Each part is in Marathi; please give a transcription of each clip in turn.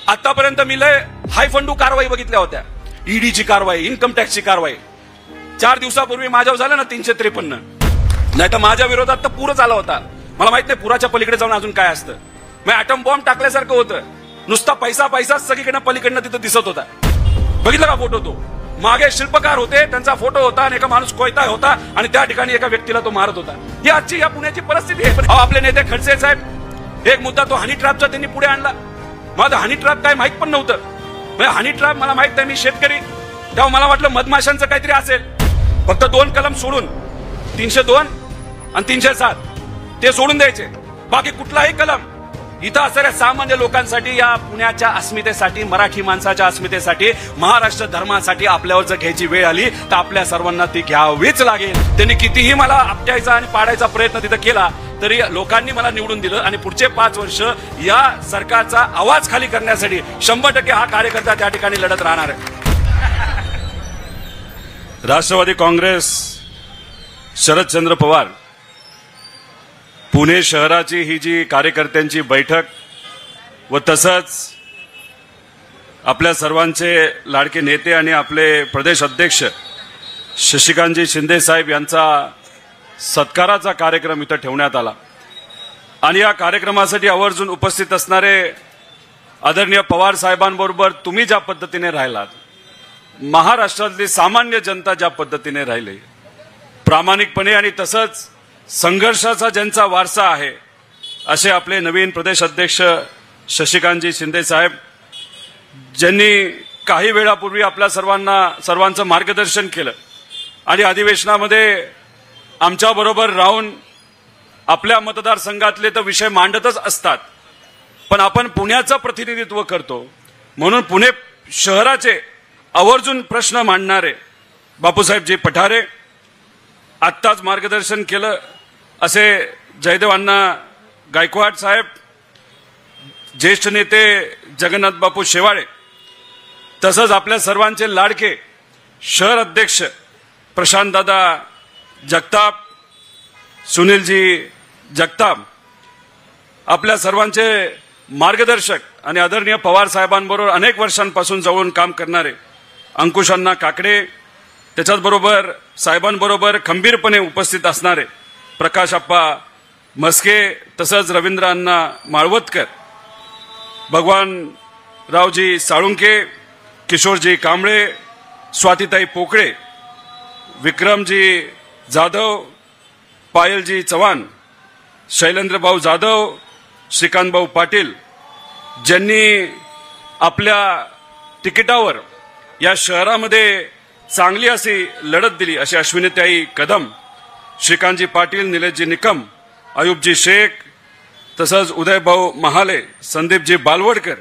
आतापर्यंत मी लय हाय फंडू कारवाई बघितल्या होत्या, ईडीची कारवाई, इन्कम टॅक्सची कारवाई. 4 दिवसापूर्वी माझ्यावर झालं ना 353, नाही तर माझ्या विरोधात तर पूरच आला होता. मला माहित नाही पुराच्या पलीकडे जाऊन अजून काय असतं. मग ॲटम बॉम्ब टाकल्यासारखं होतं. नुसता पैसा सगळीकडनं पलीकडनं तिथं दिसत होता. बघितलं का फोटो? तो मागे शिल्पकार होते, त्यांचा फोटो होता आणि एका माणूस कोयता होता आणि त्या ठिकाणी एका व्यक्तीला तो मारत होता. ही आजची या पुण्याची परिस्थिती आहे. आपले नेते खडसे साहेब एक मुद्दा तो हनी ट्रॅपचा त्यांनी पुढे आणला. माझं हनी ट्रॅप काय माहित पण नव्हतं. म्हणजे हनी ट्रॅप मला माहित नाही, मी शेतकरी, तेव्हा मला वाटलं मधमाशांचं काहीतरी असेल. फक्त 2 कलम सोडून 302 आणि 307 ते सोडून द्यायचे. बाकी कुठलाही कलम इथं असणाऱ्या सामान्य लोकांसाठी, या पुण्याच्या अस्मितेसाठी, मराठी माणसाच्या अस्मितेसाठी, महाराष्ट्र धर्मासाठी आपल्यावर जर घ्यायची वेळ आली तर आपल्या सर्वांना ती घ्यावीच लागेल. त्यांनी कितीही मला आपटायचा आणि पाडायचा प्रयत्न तिथं केला तरी लोकांनी मला निवडून दिलं आणि पुढचे 5 वर्ष या सरकारचा आवाज खाली करण्यासाठी 100% हा कार्यकर्ता त्या ठिकाणी लढत राहणार आहे. राष्ट्रवादी काँग्रेस, शरदचंद्र पवार, पुणे शहराची ही जी कार्यकर्त्यांची बैठक व तसंच आपल्या सर्वांचे लाडके नेते आणि आपले प्रदेश अध्यक्ष शशिकांतजी शिंदे साहेब यांचा सत्काराचा कार्यक्रम इथं ठेवण्यात आला. आणि या कार्यक्रमासाठी आवर्जून उपस्थित असणारे आदरणीय पवार साहेबांबरोबर तुम्ही ज्या पद्धतीने राहिलात, महाराष्ट्रातली सामान्य जनता ज्या पद्धतीने राहिले, प्रामाणिकपणे आणि तसंच संघर्षाचा ज्यांचा वारसा आहे, असे आपले नवीन प्रदेश अध्यक्ष शशिकांतजी शिंदे साहेब, ज्यांनी काही वेळापूर्वी आपल्या सर्वांचं मार्गदर्शन केलं आणि अधिवेशनामध्ये आमच्याबरोबर राहून आपल्या मतदारसंघातले तर विषय मांडतच असतात, पण आपण पुण्याचं प्रतिनिधित्व करतो म्हणून पुणे शहराचे आवर्जून प्रश्न मांडणारे बापूसाहेबजी पठारे, आत्ताच मार्गदर्शन केलं असे जयदेव अण्णा गायकवाड साहेब, ज्येष्ठ नेते जगन्नाथ बापू शेवाळे, तसंच आपल्या सर्वांचे लाडके शहर अध्यक्ष प्रशांत दादा जगताप, सुनीलजी जगताप, आपल्या सर्वांचे मार्गदर्शक आणि आदरणीय पवार साहेबांबरोबर अनेक वर्षांपासून जवळून काम करणारे अंकुश अण्णा काकडे, त्याच्याचबरोबर साहेबांबरोबर खंबीरपणे उपस्थित असणारे प्रकाश आप्पा मस्के, तसंच रवींद्र अण्णा माळवतकर, भगवानरावजी साळुंके, किशोरजी कांबळे, स्वातीताई पोकळे, विक्रमजी जाधव, पायलजी चव्हाण, शैलेंद्रभाऊ जाधव, श्रीकांतभाऊ पाटील, ज्यांनी आपल्या तिकिटावर या शहरामध्ये चांगली अशी लढत दिली, अशी अश्विनीताई कदम, श्रीकांतजी पाटील, निलेशजी निकम, अयुबजी शेख, तसंच उदयभाऊ महाले, संदीपजी बालवडकर,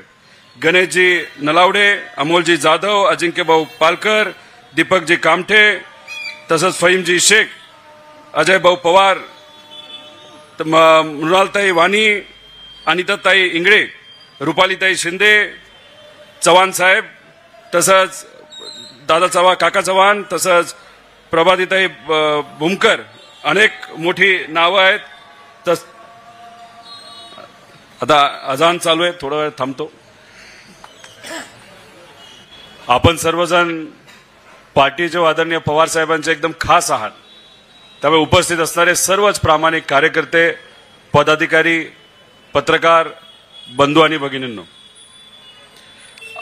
गणेशजी नलावडे, अमोलजी जाधव, अजिंक्यभाऊ पालकर, दीपकजी कामठे, तसंच फहीमजी शेख, अजयभाऊ पवार, मृणालताई वाणी, अनिताताई इंगळे, रुपालीताई शिंदे, चव्हाण साहेब, तसंच दादा चव्हाण, काका चव्हाण, तसंच प्रभातीताई भूमकर, अनेक मोठी नावं आहेत. तस आता अजान चालू आहे, थोडा वेळ थांबतो. आपण सर्वजण पार्टीचे आदरणीय पवार साहेबांचे एकदम खास आहात, त्यामुळे उपस्थित असणारे सर्वच प्रामाणिक कार्यकर्ते, पदाधिकारी, पत्रकार बंधू आणि भगिनींनो,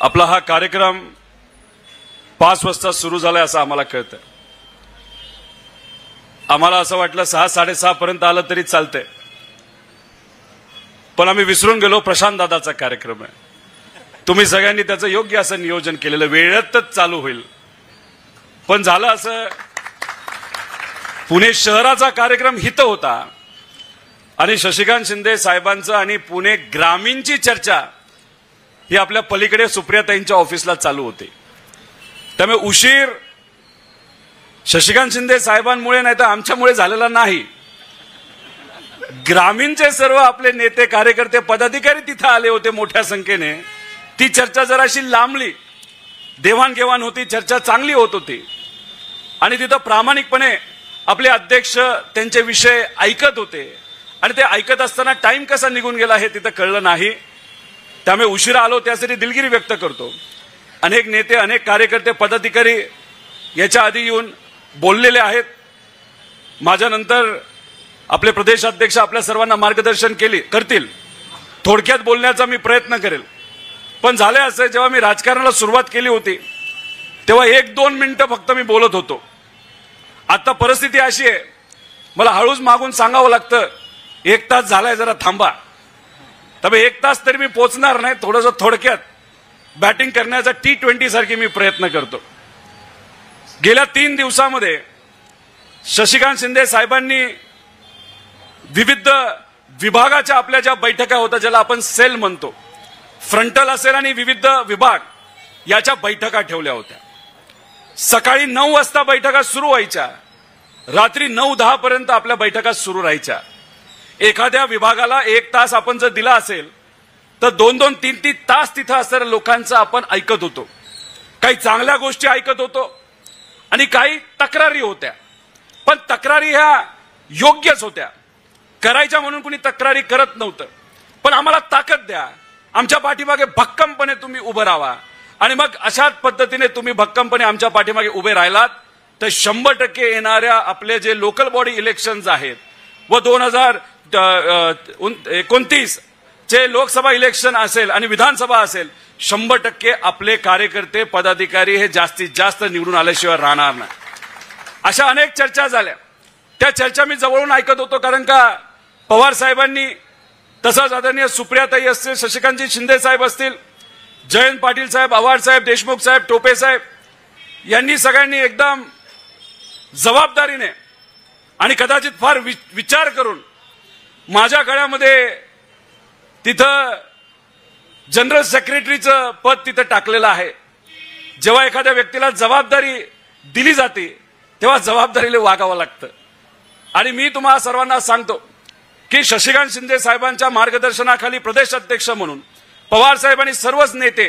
आपला हा कार्यक्रम 5 वाजता सुरू झालाय असं आम्हाला कळतं. आम्हाला असं वाटलं 6-6:30 पर्यंत आलं तरी चालतंय, पण आम्ही विसरून गेलो प्रशांत दादाचा कार्यक्रम आहे. तुम्ही सगळ्यांनी त्याचं योग्य असं नियोजन केलेलं, वेळेतच चालू होईल, पण झालं असं, पुणे शहराचा कार्यक्रम हित होता आणि शशिकांत शिंदे साहेबांचं आणि पुणे ग्रामीणची चर्चा ही आपल्या पलीकडे सुप्रियाताईंच्या ऑफिसला चालू होते. त्यामुळे उशीर शशिकांत शिंदे साहेबांमुळे नाही तर आमच्यामुळे झालेला नाही. ग्रामीणचे सर्व आपले नेते, कार्यकर्ते, पदाधिकारी तिथं आले होते मोठ्या संख्येने. ती चर्चा जराशी लांबली, देवाणघेवाण होती, चर्चा चांगली होत होती आणि तिथं प्रामाणिकपणे आपले अध्यक्ष त्यांचे विषय ऐकत होते आणि ते ऐकत असताना टाइम कसा निघून गेला हे तिथं कळलं नाही. त्यामुळे उशिरा आलो त्यासाठी दिलगिरी व्यक्त करतो. अनेक नेते अनेक कार्यकर्ते पदाधिकारी याच्या आधी येऊन बोललेले आहेत. माझ्यानंतर आपले प्रदेशाध्यक्ष आपल्या सर्वांना मार्गदर्शन करतील. थोडक्यात बोलण्याचा मी प्रयत्न करेल. पण झाले असं, जेव्हा मी राजकारणाला सुरुवात केली होती तेव्हा 1-2 मिनिटं फक्त मी बोलत होतो. आता परिस्थिती अशी आहे, मला हळूच मागून सांगावं लागतं 1 तास झालाय, जरा थांबा. त्यामुळे 1 तास तरी मी पोचणार नाही. थोडंसं थोडक्यात बॅटिंग करण्याचा T20 सारखी मी प्रयत्न करतो. गेल्या 3 दिवसामध्ये शशिकांत शिंदे साहेबांनी विविध विभागाच्या आपल्या ज्या बैठका होत्या, ज्याला आपण सेल म्हणतो, फ्रंटल असेल आणि विविध विभाग याच्या बैठका ठेवल्या होत्या. सकाळी 9 वाजता बैठका सुरू व्हायच्या, रात्री 9-10 पर्यंत आपल्या बैठका सुरू राहायच्या. एखाद्या विभागाला 1 तास आपण जर दिला असेल तर 2-2, 3-3 तास तिथं असणाऱ्या लोकांचं आपण ऐकत होतो. काही चांगल्या गोष्टी ऐकत होतो आणि काही तक्रारी होत्या. पण तक्रारी ह्या योग्यच होत्या, करायच्या म्हणून कुणी तक्रारी करत नव्हतं. पण आम्हाला ताकद द्या, आमच्या पाठीमागे भक्कमपणे तुम्ही उभं राहा. आणि मग अशाच पद्धतीने तुम्ही भक्कमपणे आमच्या पाठीमागे उभे राहिलात तर 100% येणाऱ्या आपले जे लोकल बॉडी इलेक्शन्स आहेत व 2029 चे लोकसभा इलेक्शन असेल आणि विधानसभा असेल, 100% आपले कार्यकर्ते पदाधिकारी हे जास्तीत जास्त निवडून आल्याशिवाय राहणार नाही. अशा अनेक चर्चा झाल्या. त्या चर्चा मी जवळून ऐकत होतो, कारण का पवार साहेबांनी, तसंच आदरणीय सुप्रियाताई असतील, शशिकांतजी शिंदे साहेब असतील, जयंत पाटील साहेब, आव्हाड साहेब, देशमुख साहेब, टोपे साहेब यांनी सगळ्यांनी एकदम जबाबदारीने आणि कदाचित फार विचार करून माझ्या गळ्यामध्ये तिथं जनरल सेक्रेटरीचं पद तिथं टाकलेलं आहे. जेव्हा एखाद्या व्यक्तीला जबाबदारी दिली जाते तेव्हा जबाबदारीला वागावं लागतं. आणि मी तुम्हाला सर्वांना सांगतो की शशिकांत शिंदे साहेबांच्या मार्गदर्शनाखाली प्रदेश अध्यक्ष म्हणून पवार साहेब आणि सर्वच नेते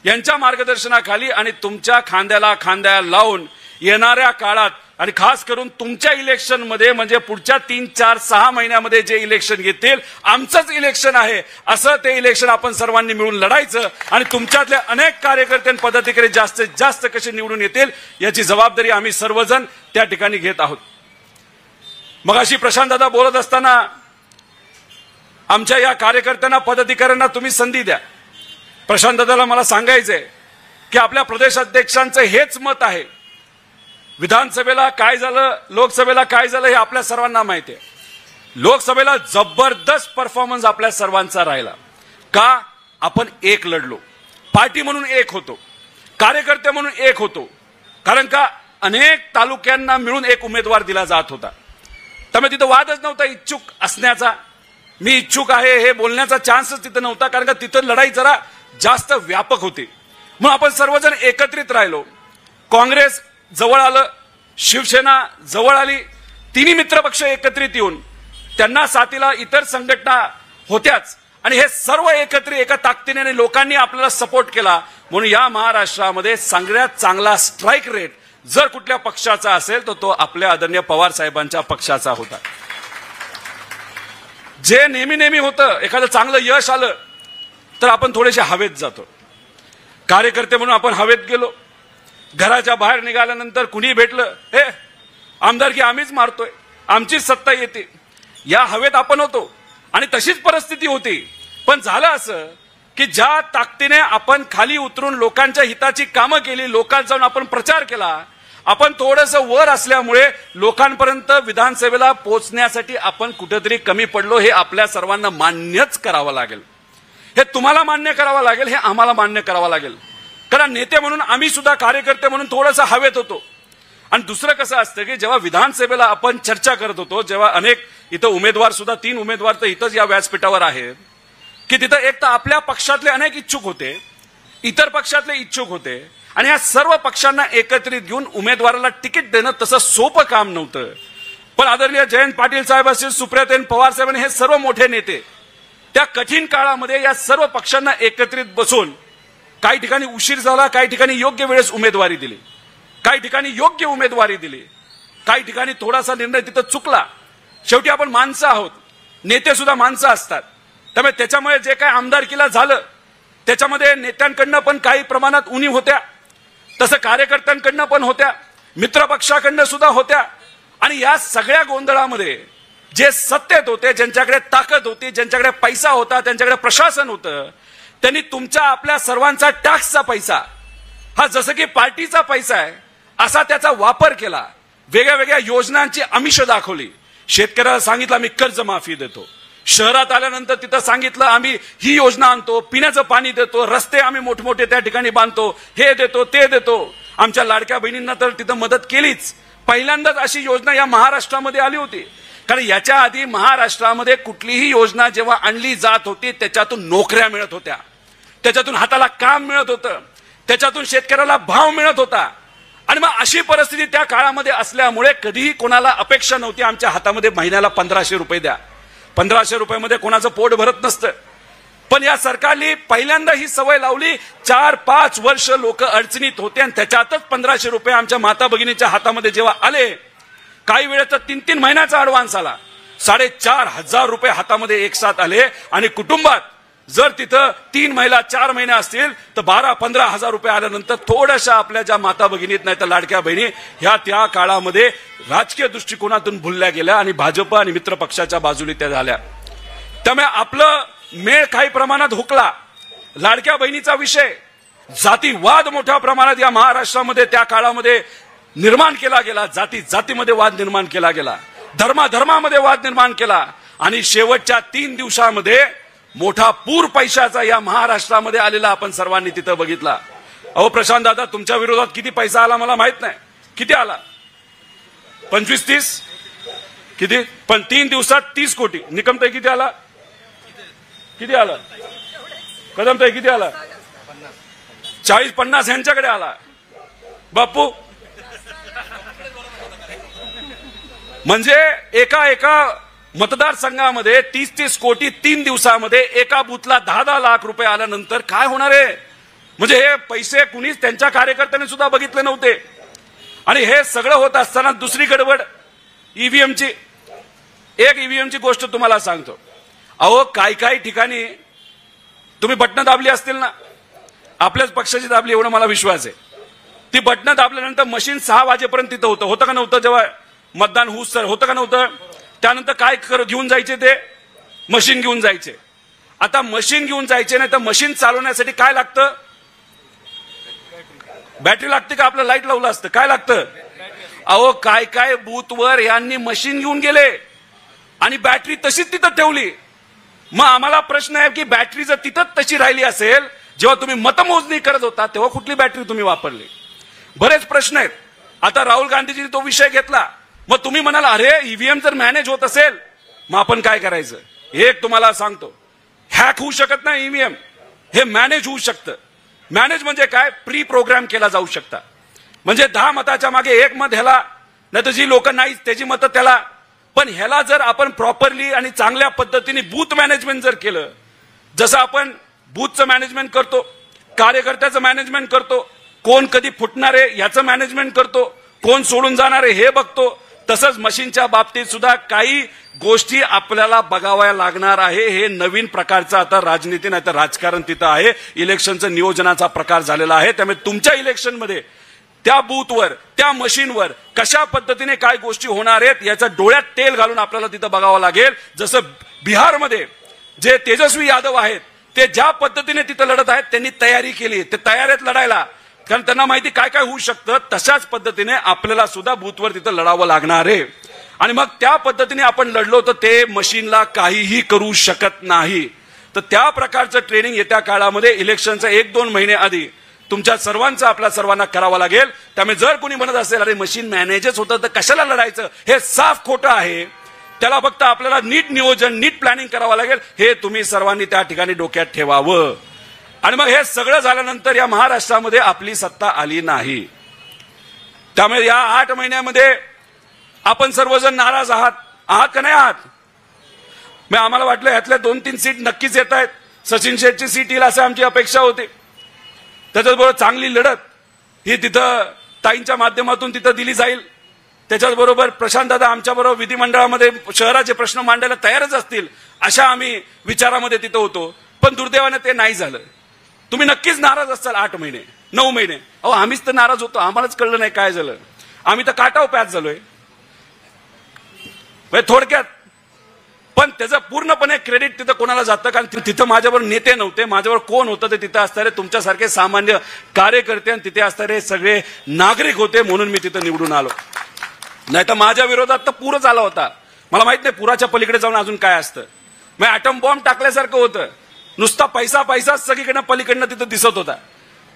यांच्या मार्गदर्शनाखाली आणि तुमच्या खांद्याला खांद्या लावून येणाऱ्या काळात आणि खास करून तुमच्या इलेक्शन मध्ये, म्हणजे पुढच्या 3-4-6 महिन्यामध्ये जे इलेक्शन येतील, आमचंच इलेक्शन आहे असं ते इलेक्शन आपण सर्वांनी मिळून लढायचं आणि तुमच्यातले अनेक कार्यकर्ते आणि पदाधिकारी जास्तीत जास्त कसे निवडून येतील याची जबाबदारी आम्ही सर्वजण त्या ठिकाणी घेत आहोत. मगाशी प्रशांत दादा बोलत असताना आमच्या या कार्यकर्त्यांना पदाधिकाऱ्यांना तुम्ही संधी द्या. प्रशांत दादाला मला सांगायचंय की आपल्या प्रदेश अध्यक्षांचं हेच मत आहे. विधानसभेला काय झालं, लोकसभेला काय झालं हे आपल्या सर्वांना माहिती आहे. लोकसभेला जबरदस्त परफॉर्मन्स आपल्या सर्वांचा राहिला. का? आपण एक लढलो, पार्टी म्हणून एक होतो, कार्यकर्ते म्हणून एक होतो. कारण का अनेक तालुक्यांना मिळून एक उमेदवार दिला जात होता. त्यामुळे तिथं वादच नव्हता इच्छुक असण्याचा. मी इच्छुक आहे हे बोलण्याचा चान्सच तिथं नव्हता, कारण का तिथं लढाई जरा जास्त व्यापक होती. म्हणून आपण सर्वजण एकत्रित राहिलो. काँग्रेस जवळ आलं, शिवसेना जवळ आली, तिन्ही मित्रपक्ष एकत्रित येऊन त्यांना साथीला इतर संघटना होत्याच आणि हे सर्व एकत्रित एका ताकदीने लोकांनी आपल्याला सपोर्ट केला. म्हणून या महाराष्ट्रामध्ये सगळ्यात चांगला स्ट्राईक रेट जर कुठल्या पक्षाचा असेल तर तो आपल्या आदरणीय पवार साहेबांच्या पक्षाचा होता. जे नेहमी होतं, एखादं चांगलं यश आलं तर आपण थोडेसे हवेत जातो. कार्यकर्ते म्हणून आपण हवेत गेलो. घराच्या बाहेर निघाल्यानंतर कुणी भेटलं, हे आमदारकी आम्हीच मारतोय, आमचीच सत्ता येते, या हवेत आपण होतो आणि तशीच परिस्थिती होती. पण झालं असं की ज्या ताकदीने आपण खाली उतरून लोकांच्या हिताची कामं केली, लोकांचा जाऊन आपण प्रचार केला, आपण थोडंसं वर असल्यामुळे लोकांपर्यंत विधानसभेला पोहोचण्यासाठी आपण कुठेतरी कमी पडलो. हे आपल्या सर्वांना मान्यच करावं लागेल. हे तुम्हाला मान्य करावं लागेल, हे आम्हाला मान्य करावं लागेल. कारण नेते म्हणून आम्ही सुद्धा कार्यकर्ते म्हणून थोडंसं हवेत होतो. आणि दुसरं कसं असतं की जेव्हा विधानसभेला आपण चर्चा करत होतो, जेव्हा अनेक इथं उमेदवार सुद्धा 3 उमेदवार तर इथंच या व्यासपीठावर आहेत की तिथं एक तर आपल्या पक्षातले अनेक इच्छुक होते, इतर पक्षातले इच्छुक होते आणि या सर्व पक्षांना एकत्रित घेऊन उमेदवाराला तिकीट देणं तसं सोपं काम नव्हतं. पण आदरणीय जयंत पाटील साहेब असतील, सुप्रियाताई पवार साहेबांनी, हे सर्व मोठे नेते त्या कठीण काळामध्ये या सर्व पक्षांना एकत्रित बसून काही ठिकाणी उशीर झाला, काही ठिकाणी योग्य वेळेस उमेदवारी दिली, काही ठिकाणी योग्य उमेदवारी दिली, काही ठिकाणी थोडासा निर्णय तिथं चुकला. शेवटी आपण माणसं आहोत, नेते सुद्धा माणसं असतात. त्यामुळे त्याच्यामुळे जे काय आमदारकीला झालं त्याच्यामध्ये नेत्यांकडनं पण काही प्रमाणात उणीव होत्या, तसं कार्यकर्त्यांकडनं पण होत्या, मित्रपक्षाकडनं सुद्धा होत्या. आणि या सगळ्या गोंधळामध्ये जे सत्तेत होते, ज्यांच्याकडे ताकद होती, ज्यांच्याकडे पैसा होता, ज्यांच्याकडे प्रशासन होतं, त्यांनी तुमच्या आपल्या सर्वांचा टॅक्सचा पैसा हा जसं की पार्टीचा पैसा आहे असा त्याचा वापर केला. वेगळ्या वेगळ्या योजनांची आमिष दाखवली. शेतकऱ्याला सांगितलं आम्ही कर्जमाफी देतो, शहरात आल्यानंतर तिथं सांगितलं आम्ही ही योजना आणतो, पिण्याचं पाणी देतो, रस्ते आम्ही मोठमोठे त्या ठिकाणी बांधतो, हे देतो ते देतो. आमच्या लाडक्या बहिणींना तर तिथं मदत केलीच. पहिल्यांदाच अशी योजना या महाराष्ट्रामध्ये आली होती. कारण याच्या आधी महाराष्ट्रामध्ये कुठलीही योजना जेव्हा आणली जात होती त्याच्यातून नोकऱ्या मिळत होत्या, त्याच्यातून हाताला काम मिळत होतं, त्याच्यातून शेतकऱ्याला भाव मिळत होता. आणि मग अशी परिस्थिती त्या काळामध्ये असल्यामुळे कधीही कोणाला अपेक्षा नव्हती आमच्या हातामध्ये महिन्याला 1500 रुपये द्या. 1500 रुपयामध्ये कोणाचं पोट भरत नसतं. पण या सरकारने पहिल्यांदा ही सवय लावली. 4-5 वर्ष लोक अडचणीत होते आणि त्याच्यातच 1500 रुपये आमच्या माता भगिनीच्या हातामध्ये जेव्हा आले, काही वेळेस 3-3 महिन्याचा ऍडव्हान्स आला, 4500 रुपये हातामध्ये एक साथ आले. आणि कुटुंबात जर तिथं 3 महिला 4 महिने असतील तर 12-15 हजार रुपये आल्यानंतर थोड्याशा आपल्या ज्या माता भगिनीत नाही तर लाडक्या बहिणी ह्या त्या काळामध्ये राजकीय दृष्टिकोनातून भुलल्या गेल्या आणि भाजप आणि मित्र पक्षाच्या बाजूने त्या झाल्या. त्यामुळे आपलं मेळ काही प्रमाणात हुकला. लाडक्या बहिणीचा विषय, जातीवाद मोठ्या प्रमाणात या महाराष्ट्रामध्ये त्या काळामध्ये निर्माण केला गेला. जातीमध्ये वाद निर्माण केला गेला, धर्मामध्ये वाद निर्माण केला. आणि शेवटच्या 3 दिवसामध्ये मोठा पूर पैशाचा या महाराष्ट्रामध्ये आलेला आपण सर्वांनी तिथं बघितला. अहो प्रशांत दादा, तुमच्या विरोधात किती पैसा आला मला माहित नाही, किती आला? 25-30 किती? पण 3 दिवसात 30 कोटी. निकमताई किती आला? किती आला? कदमताई किती आला? 40-50 यांच्याकडे आला. बापू म्हणजे एका मतदारसंघामध्ये 30-30 कोटी 3 दिवसामध्ये एका बूथला 10-10 लाख रुपये आल्यानंतर काय होणार आहे? म्हणजे हे पैसे कुणीच त्यांच्या कार्यकर्त्यांनी सुद्धा बघितले नव्हते. आणि हे सगळं होत असताना दुसरी गडबड ईव्हीएमची. एक ईव्हीएमची गोष्ट तुम्हाला सांगतो. अहो काही ठिकाणी तुम्ही बटणं दाबली असतील ना, आपल्याच पक्षाची दाबली एवढं मला विश्वास आहे. ती बटणं दाबल्यानंतर मशीन 6 वाजेपर्यंत तिथं होतं का नव्हतं? जेव्हा मतदान होऊस तर होतं का नव्हतं? त्यानंतर काय घेऊन जायचे? ते मशीन घेऊन जायचे. आता मशीन घेऊन जायचे नाही तर मशीन चालवण्यासाठी काय लागतं? बॅटरी लागते का? आपलं लाईट लावलं असतं काय लागतं? अहो काय बूथवर यांनी मशीन घेऊन गेले आणि बॅटरी तशीच तिथं ठेवली. मग आम्हाला प्रश्न आहे की बॅटरी जर तिथंच तशी राहिली असेल, जेव्हा तुम्ही मतमोजणी करत होता तेव्हा कुठली बॅटरी तुम्ही वापरली? बरेच प्रश्न आहेत. आता राहुल गांधीजींनी तो विषय घेतला. मग तुम्ही म्हणाल अरे ईव्हीएम जर मॅनेज होत असेल मग आपण काय करायचं? एक तुम्हाला सांगतो, हॅक होऊ शकत नाही ईव्हीएम, हे मॅनेज होऊ शकतं. मॅनेज म्हणजे काय? प्री प्रोग्राम केला जाऊ शकता. म्हणजे 10 मताच्या मागे 1 मत ह्याला, नाही तर जी लोक नाही त्याची मतं त्याला. पण ह्याला जर आपण प्रॉपरली आणि चांगल्या पद्धतीने बूथ मॅनेजमेंट जर केलं, जसं आपण बूथचं मॅनेजमेंट करतो, कार्यकर्त्याचं मॅनेजमेंट करतो, कोण कधी फुटणारे याचं मॅनेजमेंट करतो, कोण सोडून जाणारे हे बघतो, तसंच मशीनच्या बाबतीत सुद्धा काही गोष्टी आपल्याला बघाव्या लागणार आहे. हे नवीन प्रकारचं आता राजनीती नाही तर राजकारण तिथं आहे. इलेक्शनचं नियोजनाचा प्रकार झालेला आहे. त्यामुळे तुमच्या इलेक्शनमध्ये त्या बूथवर त्या मशीनवर कशा पद्धतीने काय गोष्टी होणार आहेत याचा डोळ्यात तेल घालून आपल्याला तिथं बघावं लागेल. जसं बिहारमध्ये जे तेजस्वी यादव आहेत ते ज्या पद्धतीने तिथं लढत आहेत त्यांनी तयारी केली, ते तयार आहेत लढायला, कारण त्यांना माहिती काय काय होऊ शकतं. तशाच पद्धतीने आपल्याला सुद्धा बूथवर तिथं लढावं लागणार आहे. आणि मग त्या पद्धतीने आपण लढलो तर ते मशीनला काहीही करू शकत नाही. तर त्या प्रकारचं ट्रेनिंग येत्या काळामध्ये इलेक्शनच्या 1-2 महिने आधी तुमच्या सर्वांचं आपल्या सर्वांना करावं लागेल. त्यामुळे जर कोणी म्हणत असेल अरे मशीन मॅनेजच होतं तर कशाला लढायचं, हे साफ खोटं आहे. त्याला फक्त आपल्याला नीट नियोजन नीट प्लॅनिंग करावं लागेल. हे तुम्ही सर्वांनी त्या ठिकाणी डोक्यात ठेवावं. आणि मग हे सगळं झाल्यानंतर या महाराष्ट्रामध्ये आपली सत्ता आली नाही. त्यामुळे या 8 महिन्यामध्ये आपण सर्वजण नाराज आहात का नाही आहात? मग आम्हाला वाटलं यातल्या 2-3 सीट नक्कीच येत आहेत. सचिन शेठची सीट येईल असं आमची अपेक्षा होती. त्याच्याचबरोबर चांगली लढत ही तिथं ताईंच्या माध्यमातून तिथं दिली जाईल. त्याच्याचबरोबर प्रशांत दादा आमच्याबरोबर विधिमंडळामध्ये शहराचे प्रश्न मांडायला तयारच असतील अशा आम्ही विचारामध्ये तिथं होतो. पण दुर्दैवाने ते नाही झालं. तुम्ही नक्कीच नाराज असाल 8 महिने 9 महिने. अहो आम्हीच तर नाराज होतो, आम्हालाच कळलं नाही काय झालं. आम्ही तर काटाव पॅच झालोय थोडक्यात. पण त्याचं पूर्णपणे क्रेडिट तिथं कोणाला जातं, कारण तिथं माझ्यावर नेते नव्हते, माझ्यावर कोण होतं ते तिथं असणारे तुमच्यासारखे सामान्य कार्यकर्ते आणि तिथे असणारे सगळे नागरिक होते, म्हणून मी तिथं निवडून आलो. नाही तर माझ्या विरोधात तर पूरच आला होता. मला माहित नाही पुराच्या पलीकडे जाऊन अजून काय असतं. मग ॲटम बॉम्ब टाकल्यासारखं होतं, नुसता पैसा पैसाच सगळीकडनं पलीकडनं तिथं दिसत होता.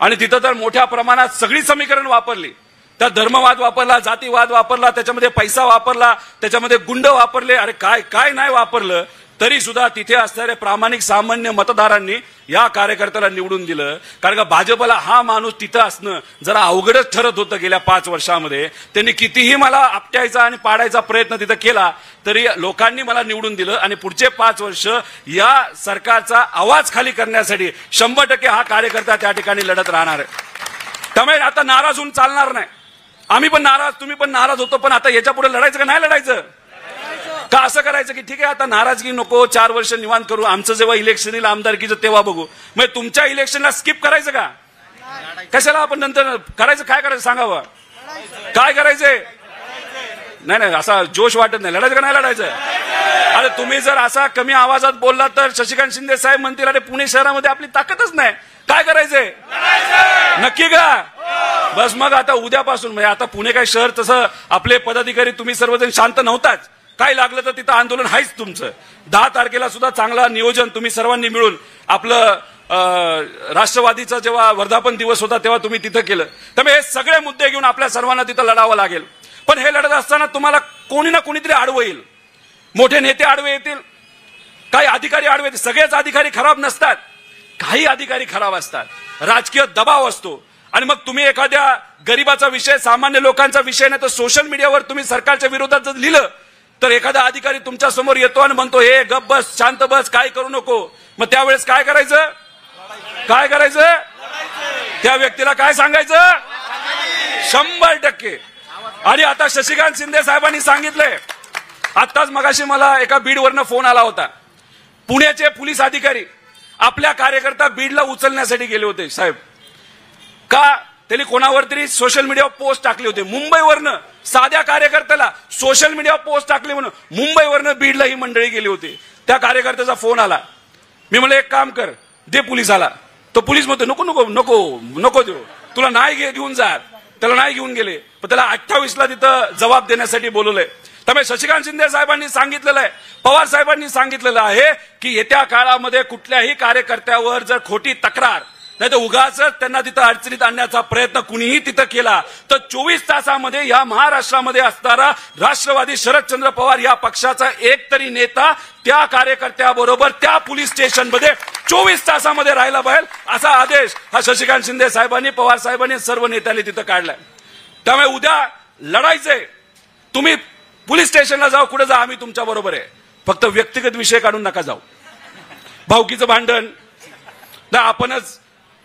आणि तिथं तर मोठ्या प्रमाणात सगळी समीकरण वापरली. त्यात धर्मवाद वापरला, जातीवाद वापरला, त्याच्यामध्ये पैसा वापरला, त्याच्यामध्ये गुंड वापरले. अरे काय काय नाही वापरलं तरी सुद्धा तिथे असणाऱ्या प्रामाणिक सामान्य मतदारांनी या कार्यकर्त्याला निवडून दिलं. कारण का भाजपला हा माणूस तिथं असणं जरा अवघडच ठरत होतं. गेल्या 5 वर्षामध्ये त्यांनी कितीही मला आपटायचा आणि पाडायचा प्रयत्न तिथं केला तरी लोकांनी मला निवडून दिलं. आणि पुढचे 5 वर्ष या सरकारचा आवाज खाली करण्यासाठी 100% हा कार्यकर्ता त्या ठिकाणी लढत राहणार आहे. त्यामुळे आता नाराज होऊन चालणार नाही. आम्ही पण नाराज, तुम्ही पण नाराज होतो, पण आता याच्या पुढे लढायचं का नाही लढायचं? का असं करायचं की ठीक आहे आता नाराजगी नको, 4 वर्ष निवांत करू, आमचं जेव्हा इलेक्शन येईल आमदारकीचं तेव्हा बघू. मग तुमच्या इलेक्शनला स्किप करायचं का? कशाला आपण नंतर करायचं? काय करायचं सांगावं? काय करायचंय? नाही नाही असा जोश वाटत नाही. लढायचं का नाही लढायचं? अरे तुम्ही जर असा कमी आवाजात बोलला तर शशिकांत शिंदे साहेब म्हणतील अरे पुणे शहरामध्ये आपली ताकदच नाही. काय करायचंय? नक्की का? बस मग आता उद्यापासून म्हणजे आता पुणे काय शहर तसं आपले पदाधिकारी तुम्ही सर्वजण शांत नव्हताच. काय लागलं तर तिथं आंदोलन आहेच तुमचं. 10 तारखेला सुद्धा चांगला नियोजन तुम्ही सर्वांनी मिळून आपलं राष्ट्रवादीचा जेव्हा वर्धापन दिवस होता तेव्हा तुम्ही तिथं केलं. त्यामुळे हे सगळे मुद्दे घेऊन आपल्या सर्वांना तिथं लढावं लागेल. पण हे लढत असताना तुम्हाला कोणी ना कोणीतरी आडवं येईल. मोठे नेते आडवे येतील, काही अधिकारी आडवे येतील. सगळेच अधिकारी खराब नसतात, काही अधिकारी खराब असतात. राजकीय दबाव असतो आणि मग तुम्ही एखाद्या गरीबाचा विषय, सामान्य लोकांचा विषय नाही तर सोशल मीडियावर तुम्ही सरकारच्या विरोधात जर लिहिलं तर एखादा अधिकारी तुमच्या समोर येतो आणि म्हणतो हे गप बस, शांत बस, काय करू नको. मग त्यावेळेस काय करायचं? काय करायचं? त्या व्यक्तीला काय सांगायचं? 100%. आणि आता शशिकांत शिंदे साहेबांनी सांगितलंय, आताच मगाशी मला एका बीडवरनं फोन आला होता. पुण्याचे पोलीस अधिकारी आपल्या कार्यकर्ता बीडला उचलण्यासाठी गेले होते साहेब. का? त्यांनी कोणावर तरी सोशल मीडियावर पोस्ट टाकली होती. मुंबईवरनं साध्या कार्यकर्त्याला सोशल मीडियावर पोस्ट टाकली म्हणून मुंबईवरनं बीडला ही मंडळी गेली होती. त्या कार्यकर्त्याचा फोन आला. मी म्हणलं एक काम कर, दे पोलिसाला. तो पोलीस म्हणतो नको नको नको नको देऊ, तुला नाही घेऊन जा. त्याला नाही घेऊन गेले, पण त्याला 28ला तिथं जबाब देण्यासाठी बोलवलंय. त्यामुळे शशिकांत शिंदे साहेबांनी सांगितलेलं आहे, पवार साहेबांनी सांगितलेलं आहे की येत्या काळामध्ये कुठल्याही कार्यकर्त्यावर जर खोटी तक्रार नाही तर उगाच त्यांना तिथं अडचणीत आणण्याचा प्रयत्न कुणीही तिथं केला तर 24 तासामध्ये या महाराष्ट्रामध्ये असणारा राष्ट्रवादी शरदचंद्र पवार या पक्षाचा एक तरी नेता त्या कार्यकर्त्याबरोबर त्या पोलीस स्टेशनमध्ये 24 तासामध्ये राहायला पाहिजे असा आदेश हा शशिकांत शिंदे साहेबांनी, पवार साहेबांनी, सर्व नेत्यांनी तिथं काढलाय. त्यामुळे उद्या लढायचंय. तुम्ही पोलीस स्टेशनला जाऊ, कुठे जा, आम्ही तुमच्या बरोबर आहे. फक्त व्यक्तिगत विषय काढून नका जाऊ. भावकीचं भांडण ना, आपणच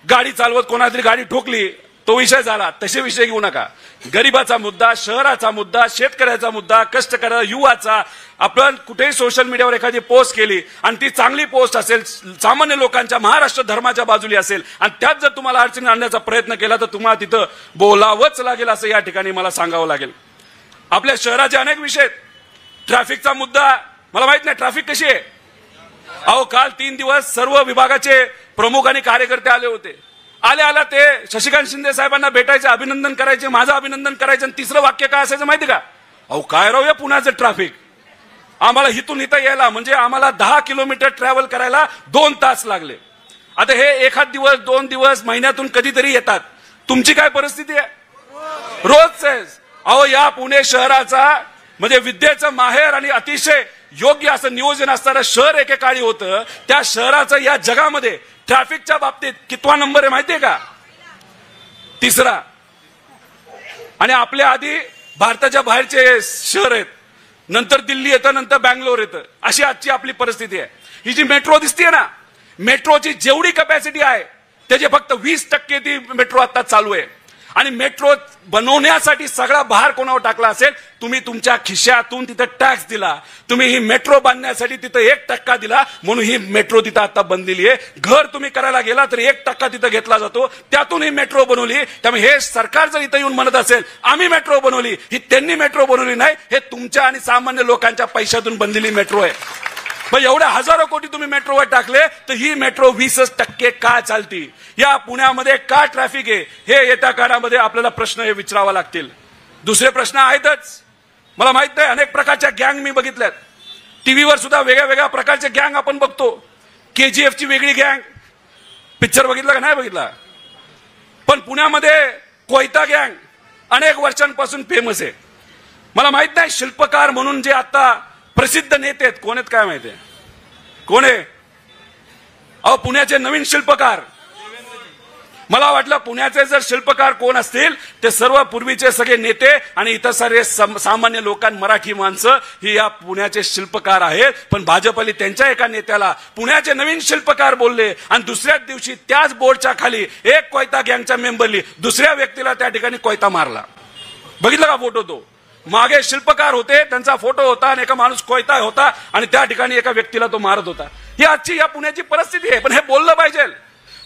गाडी चालवत कोणातरी गाडी ठोकली तो विषय झाला, तसे विषय घेऊ नका. गरीबाचा मुद्दा, शहराचा मुद्दा, शेतकऱ्याचा मुद्दा, कष्टकऱ्या युवाचा. आपण कुठेही सोशल मीडियावर एखादी पोस्ट केली आणि ती चांगली पोस्ट असेल, सामान्य लोकांच्या महाराष्ट्र धर्माच्या बाजूली असेल आणि त्यात जर तुम्हाला अडचणी आणण्याचा प्रयत्न केला तर तुम्हाला तिथं बोलावंच लागेल असं या ठिकाणी मला सांगावं लागेल. आपल्या शहराचे अनेक विषय. ट्रॅफिकचा मुद्दा, मला माहित नाही ट्रॅफिक कशी आहे. अहो काल 3 दिवस सर्व विभागाचे प्रमुख आणि कार्यकर्ते आले होते. आल्या ते शशिकांत शिंदे साहेबांना भेटायचे, अभिनंदन करायचे, माझं अभिनंदन करायचं. आणि तिसरं वाक्य काय असायचं माहिती का? अहो काय राहूया पुण्याचं ट्रॅफिक, आम्हाला इथून इथं यायला म्हणजे आम्हाला 10 किलोमीटर ट्रॅव्हल करायला 2 तास लागले. आता हे एखाद दिवस, 2 दिवस, महिन्यातून कधीतरी येतात. तुमची काय परिस्थिती आहे? रोजच. अहो या पुणे शहराचा म्हणजे विद्येचं माहेर आणि अतिशय योग्य असं नियोजन असणारं शहर एकेकाळी होतं. त्या शहराचं या जगामध्ये ट्रॅफिकच्या बाबतीत कितवा नंबर आहे माहितीये का? 3रा. आणि आपल्या आधी भारताच्या बाहेरचे शहर आहेत, नंतर दिल्ली येतं, नंतर बँगलोर येतं. अशी आजची आपली परिस्थिती आहे. ही जी मेट्रो दिसतीये ना, मेट्रोची जेवढी कॅपॅसिटी आहे त्याची फक्त 20% ती मेट्रो आता चालू आहे. आणि मेट्रो बनवण्यासाठी सगळा भार कोणावर टाकला असेल? तुम्ही तुमच्या खिशातून तिथं टॅक्स दिला. तुम्ही ही मेट्रो बांधण्यासाठी तिथं 1% दिला, म्हणून ही मेट्रो तिथं आता बनलेली आहे. घर तुम्ही करायला गेला तर 1% तिथं घेतला जातो, त्यातून ही मेट्रो बनवली. त्यामुळे हे सरकार जर इथं येऊन म्हणत असेल आम्ही मेट्रो बनवली, ही त्यांनी मेट्रो बनवली नाही, हे तुमच्या आणि सामान्य लोकांच्या पैशातून बनलेली मेट्रो आहे. पण एवढे हजारो कोटी तुम्ही मेट्रोवर टाकले तर ही मेट्रो 20% का चालती? या पुण्यामध्ये का ट्रॅफिक आहे? हे येत्या काळामध्ये आपल्याला प्रश्न हे विचारावा लागतील. दुसरे प्रश्न आहेतच. मला माहित नाही, अनेक प्रकारच्या गँग मी बघितल्यात. टीव्हीवर सुद्धा वेगळ्या वेगळ्या प्रकारचे गँग आपण बघतो. KGF ची वेगळी गँग, पिक्चर बघितला का नाही बघितला? पण पुण्यामध्ये कोयता गँग अनेक वर्षांपासून फेमस आहे. मला माहित नाही, शिल्पकार म्हणून जे आता प्रसिद्ध नेते आहेत कोण आहेत काय माहिती आहे? कोण आहे? अहो, पुण्याचे नवीन शिल्पकार. मला वाटलं पुण्याचे जर शिल्पकार कोण असतील ते सर्व पूर्वीचे सगळे नेते आणि इतर सर्व सामान्य लोकांना, मराठी माणसं ही या पुण्याचे शिल्पकार आहेत. पण भाजपने त्यांच्या एका नेत्याला पुण्याचे नवीन शिल्पकार बोलले आणि दुसऱ्याच दिवशी त्याच बोर्डच्या खाली एक कोयता गँगच्या मेंबरनी दुसऱ्या व्यक्तीला त्या ठिकाणी कोयता मारला. बघितलं का फोटो? तो मागे शिल्पकार होते, त्यांचा फोटो होता आणि एका माणूस कोयता होता आणि त्या ठिकाणी एका व्यक्तीला तो मारत होता. ही आजची या पुण्याची परिस्थिती आहे. पण हे बोललं पाहिजे.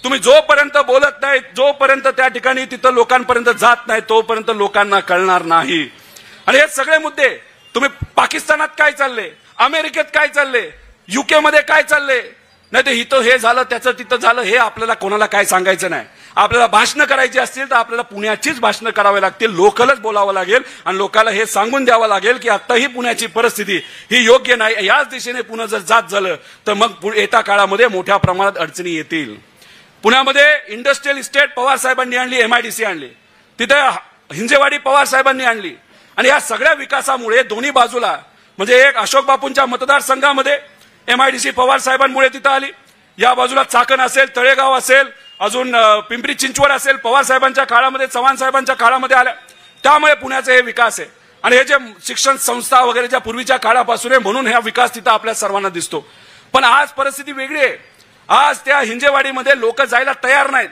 तुम्ही जोपर्यंत बोलत नाही, जोपर्यंत त्या ठिकाणी तिथं लोकांपर्यंत जात नाही, तोपर्यंत लोकांना कळणार नाही. आणि हे सगळे मुद्दे तुम्ही पाकिस्तानात काय चालले, अमेरिकेत काय चालले, UK मध्ये काय चालले, नाही ते इथं हे झालं त्याचं तिथं झालं, हे आपल्याला कोणाला काय सांगायचं नाही. आपल्याला भाषणं करायची असतील तर आपल्याला पुण्याचीच भाषणं करावी लागतील, लोकलच बोलावं लागेल आणि लोकांना हे सांगून द्यावं लागेल की आता ही पुण्याची परिस्थिती ही योग्य नाही. याच दिशेने पुणे जर जात झालं तर मग येत्या काळामध्ये मोठ्या प्रमाणात अडचणी येतील. पुण्यामध्ये इंडस्ट्रियल इस्टेट पवार साहेबांनी आणली, MIDC आणली, तिथे हिंजेवाडी पवार साहेबांनी आणली. आणि या सगळ्या विकासामुळे दोन्ही बाजूला म्हणजे एक अशोक बापूंच्या मतदारसंघामध्ये MIDC पवार साहेबांमुळे तिथं आली, या बाजूला चाकण असेल, तळेगाव असेल, अजून पिंपरी चिंचवड असेल, पवार साहेबांच्या काळामध्ये, चव्हाण साहेबांच्या काळामध्ये आल्या. त्यामुळे पुण्याचे हे विकास आहे. आणि हे जे शिक्षण संस्था वगैरे ज्या पूर्वीच्या काळापासून आहे म्हणून हा विकास तिथं आपल्या सर्वांना दिसतो. पण आज परिस्थिती वेगळी आहे. आज त्या हिंजेवाडीमध्ये लोक जायला तयार नाहीत.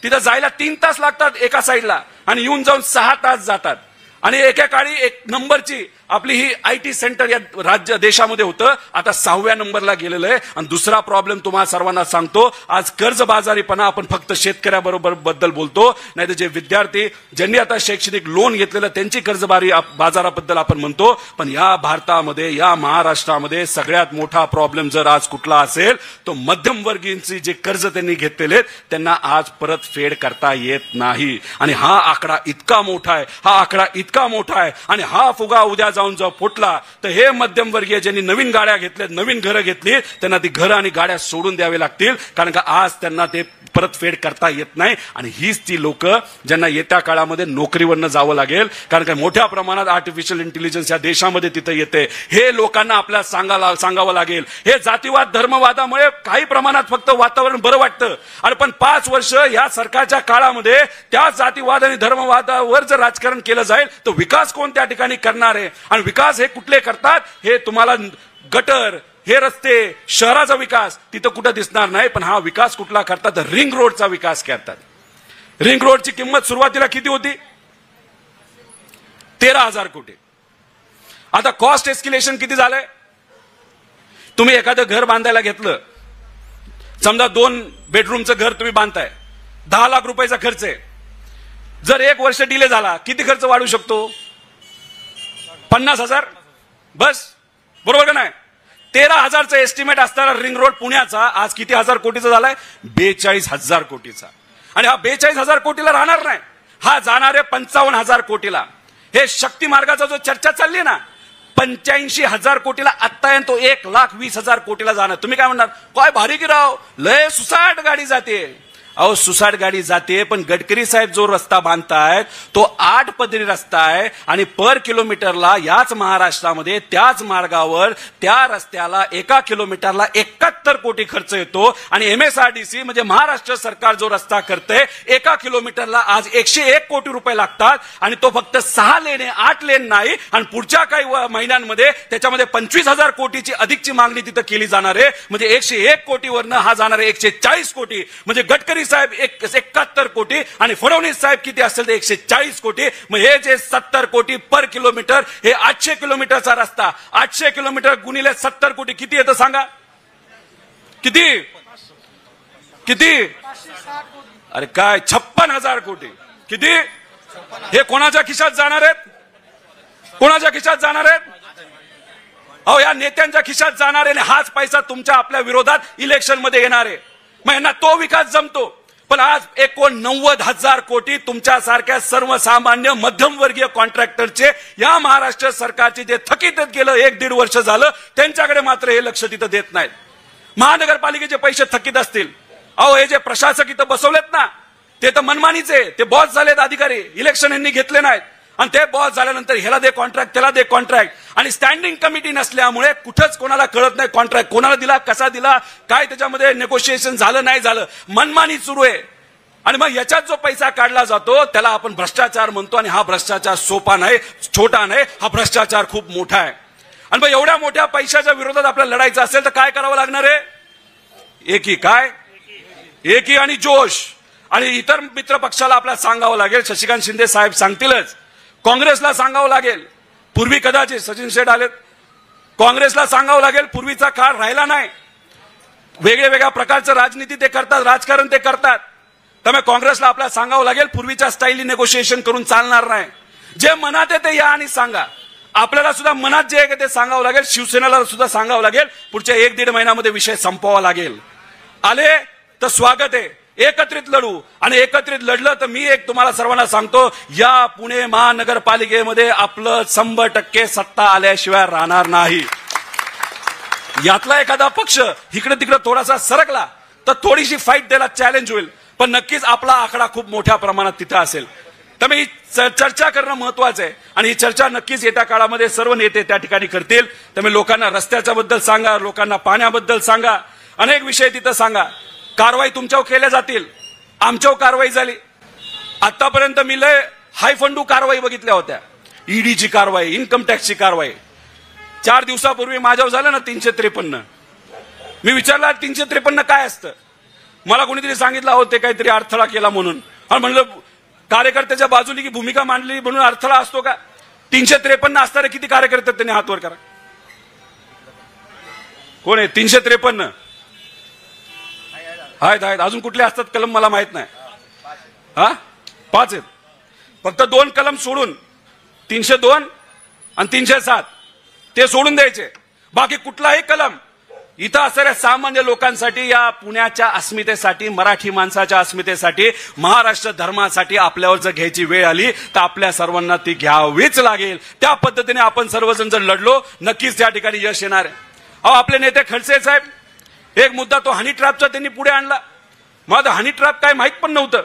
तिथं जायला 3 तास लागतात एका साईडला आणि येऊन जाऊन 6 तास जातात. आणि एका काळी 1 नंबरची आपली ही IT सेंटर या राज्य देशामध्ये होतं, आता 6व्या नंबरला गेलेलं आहे. आणि दुसरा प्रॉब्लेम तुम्हाला सर्वांना सांगतो, आज कर्जबाजारीपणा आपण फक्त शेतकऱ्याबरोबर बद्दल बोलतो, नाही तर जे विद्यार्थी ज्यांनी आता शैक्षणिक लोन घेतलेलं त्यांची कर्जबारी बाजाराबद्दल आपण म्हणतो. पण या भारतामध्ये, या महाराष्ट्रामध्ये सगळ्यात मोठा प्रॉब्लेम जर आज कुठला असेल तो मध्यमवर्गीयांची जे कर्ज त्यांनी घेतलेले त्यांना आज परत फेड करता येत नाही. आणि हा आकडा इतका मोठा आहे, हा आकडा इतका मोठा आहे. आणि हा फुगा उद्या जाऊन जर फुटला तर हे मध्यमवर्गीय ज्यांनी नवीन गाड्या घेतल्या, नवीन घरं घेतली, त्यांना ती घरं आणि गाड्या सोडून द्यावे लागतील. कारण का आज त्यांना ते परतफेड करता येत नाही. आणि हीच ती लोक ज्यांना येत्या काळामध्ये नोकरीवरनं जावं लागेल. कारण का मोठ्या प्रमाणात आर्टिफिशियल इंटेलिजन्स या देशामध्ये तिथं येते. हे लोकांना आपल्याला सांगावं लागेल. हे जातीवाद धर्मवादामुळे काही प्रमाणात फक्त वातावरण बरं वाटतं. आणि पण 5 वर्ष या सरकारच्या काळामध्ये त्या जातीवाद आणि धर्मवादावर जर राजकारण केलं जाईल तर विकास कोण त्या ठिकाणी करणार आहे? आणि विकास हे कुठले करतात हे तुम्हाला गटर, हे रस्ते, शहराचा विकास तिथं कुठं दिसणार नाही. पण हा विकास कुठला करतात? रिंग रोडचा विकास करतात. रिंग रोडची किंमत सुरुवातीला किती होती? 13,000 कोटी. आता कॉस्ट एस्क्युलेशन किती झालंय? तुम्ही एखादं घर बांधायला घेतलं, समजा 2 बेडरूमचं घर तुम्ही बांधताय, 10 लाख रुपयाचा खर्च आहे. जर 1 वर्ष डिले झाला किती खर्च वाढू शकतो? 50,000 बस, बरोबर का नाही? 13,000चा एस्टिमेट असताना रिंग रोड पुण्याचा आज किती हजार कोटीचा झालाय? 42,000 कोटीचा. आणि हा 42,000 कोटीला राहणार नाही, हा जाणार आहे 55,000 कोटीला. हे शक्ती मार्गाचा जो चर्चा चालली ना 85,000 कोटीला, आत्ता तो 1,20,000 कोटीला जाणार. तुम्ही काय म्हणणार? काय भारी की राव, लय सुसाट गाडी जाते. अहो सुसाट गाडी जाते, पण गडकरी साहेब जो रस्ता बांधतायत तो 8 पदरी रस्ता आहे. आणि पर किलोमीटरला याच महाराष्ट्रामध्ये त्याच मार्गावर त्या रस्त्याला 1 किलोमीटरला 71 कोटी खर्च येतो. आणि MSRDC म्हणजे महाराष्ट्र सरकार जो रस्ता करते 1 किलोमीटरला आज 101 कोटी रुपये लागतात. आणि तो फक्त 6 लेन, 8 लेन नाही. आणि पुढच्या काही महिन्यांमध्ये त्याच्यामध्ये 25,000 कोटीची अधिकची मागणी तिथं केली जाणार आहे. म्हणजे 101 कोटीवरनं हा जाणार आहे 140 कोटी. म्हणजे गडकरी साहेब 71 कोटी कोटी आणि फडणवीस साहेब किती असेल तर 140 कोटी. मग हे जे 70 कोटी पर किलोमीटर, हे 800 किलोमीटरचा रस्ता, 800 किलोमीटर गुणिले 70 कोटी किती येतं सांगा? किती किती? अरे काय 56,000 कोटी. किती? हे कोणाच्या खिशात जाणार आहेत? कोणाच्या खिशात जाणार आहेत? अहो या नेत्यांच्या खिशात जाणार आहे. हाच पैसा तुमच्या आपल्या विरोधात इलेक्शन मध्ये येणार आहे. मग यांना तो विकास जमतो. पण आज 89,000 कोटी तुमच्यासारख्या सर्वसामान्य मध्यमवर्गीय कॉन्ट्रॅक्टरचे या महाराष्ट्र सरकारचे जे थकीत गेलं 1-1.5 वर्ष झालं, त्यांच्याकडे मात्र हे लक्ष तिथं देत नाहीत. महानगरपालिकेचे पैसे थकीत असतील. अहो हे जे प्रशासक इथं बसवलेत ना, ते तर मनमानीचे, ते बॉस झालेत अधिकारी. इलेक्शन यांनी घेतले नाहीत आणि ते बॉस झाल्यानंतर ह्याला दे कॉन्ट्रॅक्ट, त्याला दे कॉन्ट्रॅक्ट. आणि स्टँडिंग कमिटी नसल्यामुळे कुठंच कोणाला कळत नाही कॉन्ट्रॅक्ट कोणाला दिला, कसा दिला, काय त्याच्यामध्ये नेगोशिएशन झालं नाही झालं, मनमानी सुरू आहे. आणि मग याच्यात जो पैसा काढला जातो त्याला आपण भ्रष्टाचार म्हणतो. आणि हा भ्रष्टाचार सोपा नाही, छोटा नाही, हा भ्रष्टाचार खूप मोठा आहे. आणि मग एवढ्या मोठ्या पैशाच्या विरोधात आपल्याला लढायचं असेल तर काय करावं लागणार आहे? एकी. काय? एकी आणि जोश. आणि इतर मित्र पक्षाला आपल्याला सांगावं लागेल, शशिकांत शिंदे साहेब सांगतीलच, काँग्रेसला सांगावं लागेल. पूर्वी कदाचित सचिन शेठ आलेत, काँग्रेसला सांगावं लागेल, पूर्वीचा काळ राहिला नाही. वेगळ्या प्रकारचं राजनीती ते करतात, राजकारण ते करतात. त्यामुळे काँग्रेसला आपल्याला सांगावं लागेल, पूर्वीच्या स्टाईलनी नेगोशिएशन करून चालणार नाही. जे मनात आहे ते या आणि सांगा. आपल्याला सुद्धा मनात जे आहे ते सांगावं लागेल. शिवसेनेला सुद्धा सांगावं लागेल, पुढच्या 1-1.5 महिन्यामध्ये विषय संपवावा लागेल. आले तर स्वागत आहे, एकत्रित लढू. आणि एकत्रित लढलं तर मी एक तुम्हाला सर्वांना सांगतो, या पुणे महानगरपालिकेमध्ये आपलं 100% सत्ता आल्याशिवाय राहणार नाही. यातला एखादा पक्ष इकडे तिकडे थोडासा सरकला तर थोडीशी फाईट द्यायला चॅलेंज होईल, पण नक्कीच आपला आकडा खूप मोठ्या प्रमाणात तिथं असेल. त्यामुळे ही चर्चा करणं महत्वाचं आहे. आणि ही चर्चा नक्कीच येत्या काळामध्ये सर्व नेते त्या ठिकाणी करतील. त्यामुळे लोकांना रस्त्याच्या बद्दल सांगा, लोकांना पाण्याबद्दल सांगा, अनेक विषय तिथं सांगा. कारवाई तुमच्यावर केल्या जातील, आमच्यावर कारवाई झाली. आतापर्यंत मी लय हायफंडू कारवाई बघितल्या होत्या. ईडीची कारवाई, इन्कम टॅक्सची कारवाई. 4 दिवसापूर्वी माझ्यावर झालं ना 353. मी विचारला 353 काय असतं. मला कोणीतरी सांगितलं होतं ते काहीतरी अडथळा केला म्हणून. आणि म्हणलं कार्यकर्त्याच्या बाजूने की भूमिका मांडली म्हणून अडथळा असतो का? 353 असणारे किती कार्यकर्ते त्यांनी हात वर करा. कोण आहे 353? आहेत. अजून कुठले असतात कलम मला माहित नाही. 5 आहेत फक्त. 2 कलम सोडून 302 आणि 307 ते सोडून द्यायचे. बाकी कुठलाही कलम इथं असणाऱ्या सामान्य लोकांसाठी, या पुण्याच्या अस्मितेसाठी, मराठी माणसाच्या अस्मितेसाठी, महाराष्ट्र धर्मासाठी आपल्यावर जर घ्यायची वेळ आली तर आपल्या सर्वांना ती घ्यावीच लागेल. त्या पद्धतीने आपण सर्वजण जर लढलो नक्कीच त्या ठिकाणी यश येणार आहे. अहो आपले नेते खडसे साहेब, एक मुद्दा तो हनी ट्रॅपचा त्यांनी पुढे आणला. मला हनी ट्रॅप काय माहित पण नव्हतं.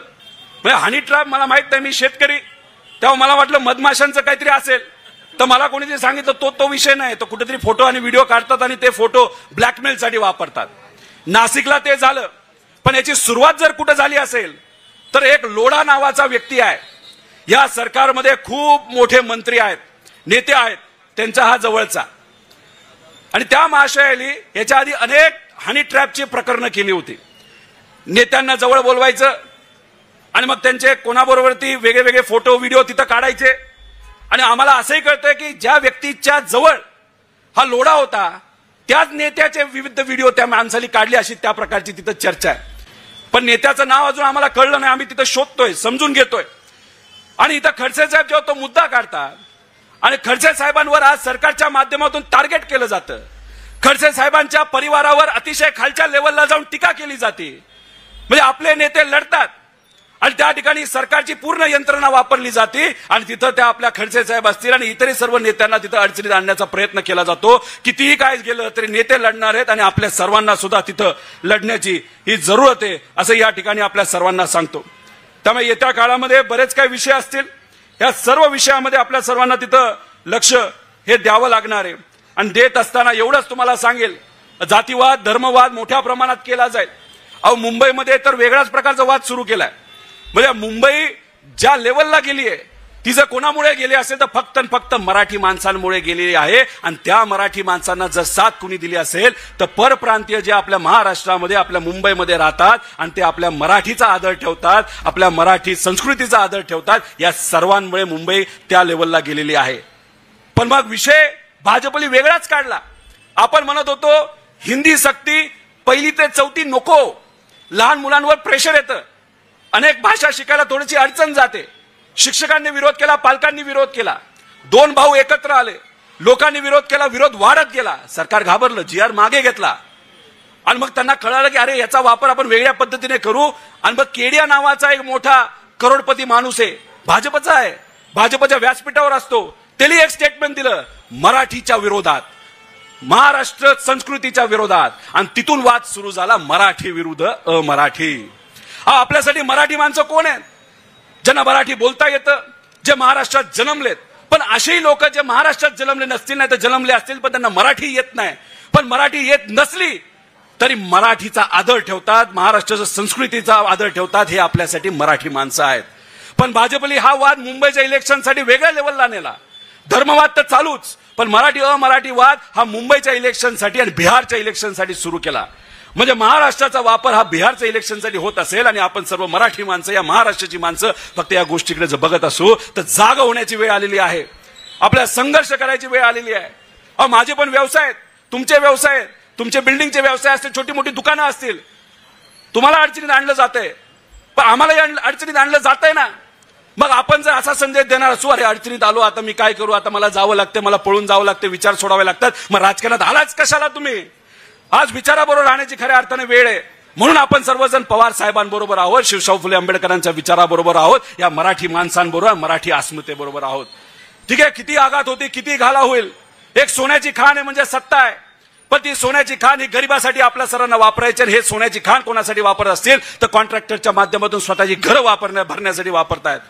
म्हणजे हनी ट्रॅप मला माहित नाही, मी शेतकरी, तेव्हा मला वाटलं मधमाशांचं काहीतरी असेल. तर मला कोणीतरी सांगितलं तो विषय नाही, तो कुठेतरी फोटो आणि व्हिडिओ काढतात आणि ते फोटो ब्लॅकमेलसाठी वापरतात. नाशिकला ते झालं. पण याची सुरुवात जर कुठे झाली असेल तर एक लोढा नावाचा व्यक्ती आहे, या सरकारमध्ये खूप मोठे मंत्री आहेत, नेते आहेत, त्यांचा हा जवळचा. आणि त्या महाशयाने याच्या आधी अनेक हनी ट्रॅपची प्रकरणं केली होती. नेत्यांना जवळ बोलवायचं आणि मग त्यांचे कोणाबरोबर ती वेगळे फोटो व्हिडिओ तिथं काढायचे. आणि आम्हाला असंही कळतंय की ज्या व्यक्तीच्या जवळ हा लोढा होता त्याच नेत्याचे विविध व्हिडिओ त्या माणसाने काढले, अशी त्या प्रकारची तिथं चर्चा आहे. पण नेत्याचं नाव अजून आम्हाला कळलं नाही, आम्ही तिथं शोधतोय, समजून घेतोय. आणि इथं खडसे साहेब जेव्हा तो मुद्दा काढतात आणि खडसे साहेबांवर आज सरकारच्या माध्यमातून टार्गेट केलं जातं, खडसे साहेबांच्या परिवारावर अतिशय खालच्या लेवलला जाऊन टीका केली जाते. म्हणजे आपले नेते लढतात आणि त्या ठिकाणी सरकारची पूर्ण यंत्रणा वापरली जाते आणि तिथं त्या आपल्या खडसे साहेब असतील आणि इतरही सर्व नेत्यांना तिथं अडचणीत आणण्याचा प्रयत्न केला जातो. कितीही काय गेलं तरी नेते लढणार आहेत आणि आपल्या सर्वांना सुद्धा तिथं लढण्याची ही जरूरत आहे, असं या ठिकाणी आपल्या सर्वांना सांगतो. त्यामुळे येत्या काळामध्ये बरेच काही विषय असतील, या सर्व विषयामध्ये आपल्या सर्वांना तिथं लक्ष हे द्यावं लागणार आहे. आणि देत असताना एवढंच तुम्हाला सांगेल, जातीवाद, धर्मवाद मोठ्या प्रमाणात केला जाईल. अहो मुंबईमध्ये तर वेगळ्याच प्रकारचा वाद सुरू केलाय. म्हणजे मुंबई ज्या लेवलला गेली आहे ती जर कोणामुळे गेली असेल तर फक्त आणि फक्त मराठी माणसांमुळे गेलेली आहे. आणि त्या मराठी माणसांना जर साथ कुणी दिली असेल तर परप्रांतीय जे आपल्या महाराष्ट्रामध्ये आपल्या मुंबईमध्ये राहतात आणि ते आपल्या मराठीचा आदर ठेवतात, आपल्या मराठी संस्कृतीचा आदर ठेवतात, या सर्वांमुळे मुंबई त्या लेवलला गेलेली आहे. पण मग विषय भाजपने वेगळाच काढला. आपण म्हणत होतो हिंदी सक्ती 1ली ते 4थी नको, लहान मुलांवर प्रेशर येतं, अनेक भाषा शिकायला थोडीशी अडचण जाते. शिक्षकांनी विरोध केला, पालकांनी विरोध केला, 2 भाऊ एकत्र आले, लोकांनी विरोध केला, विरोध वाढत गेला, सरकार घाबरलं, GR मागे घेतला. आणि मग त्यांना कळालं की अरे याचा वापर आपण वेगळ्या पद्धतीने करू. आणि मग केडिया नावाचा एक मोठा करोडपती माणूस आहे, भाजपचा आहे, भाजपच्या व्यासपीठावर असतो, त्यांनी एक स्टेटमेंट दिलं मराठीच्या विरोधात, महाराष्ट्र संस्कृतीच्या विरोधात. आणि तिथून वाद सुरू झाला मराठी विरुद्ध अमराठी. आपल्यासाठी मराठी माणसं कोण आहेत? ज्यांना मराठी बोलता येतं, जे महाराष्ट्रात जन्मलेत. पण असेही लोक जे महाराष्ट्रात जन्मले नसतील, नाही तर जन्मले असतील पण त्यांना मराठी येत नाही, पण मराठी येत नसली तरी मराठीचा आदर ठेवतात, महाराष्ट्राच्या संस्कृतीचा आदर ठेवतात, हे आपल्यासाठी मराठी माणसं आहेत. पण भाजपने हा वाद मुंबईच्या इलेक्शनसाठी वेगळ्या लेवलला नेला. धर्मवाद तर चालूच, पण मराठी अमराठी वाद हा मुंबईच्या इलेक्शनसाठी आणि बिहारच्या इलेक्शनसाठी सुरू केला. म्हणजे महाराष्ट्राचा वापर हा बिहारच्या इलेक्शनसाठी होत असेल आणि आपण सर्व मराठी माणसं, या महाराष्ट्राची माणसं फक्त या गोष्टीकडे जर बघत असू तर जागा होण्याची वेळ आलेली आहे, आपल्याला संघर्ष करायची वेळ आलेली आहे. माझे पण व्यवसाय आहेत, तुमचे व्यवसाय आहेत, तुमचे बिल्डिंगचे व्यवसाय असतील, छोटी मोठी दुकानं असतील, तुम्हाला अडचणीत आणलं जातंय, पण आम्हालाही अडचणीत आणलं जातंय ना. मग आपण जर असा संदेश देणार असू अरे अडचणीत आलो, आता मी काय करू, आता मला जावं लागतं, मला पळून जावं लागतं, विचार सोडावे लागतात, मग राजकारणात आलाच कशाला तुम्ही? आज विचाराबरोबर राहण्याची खऱ्या अर्थाने वेळ आहे. म्हणून आपण सर्वजण पवार साहेबांबरोबर आहोत, शिवशाहू फुले आंबेडकरांच्या विचाराबरोबर आहोत, या मराठी माणसांबरोबर, मराठी अस्मितेबरोबर आहोत. ठीक आहे, किती आघात होती, किती घाला होईल, एक सोन्याची खाण आहे म्हणजे सत्ता आहे, पण ती सोन्याची खाण ही गरिबासाठी आपल्या सर्वांना वापरायची. आणि हे सोन्याची खाण कोणासाठी वापरत असतील तर कॉन्ट्रॅक्टरच्या माध्यमातून स्वतःची घरं भरण्यासाठी वापरतायत.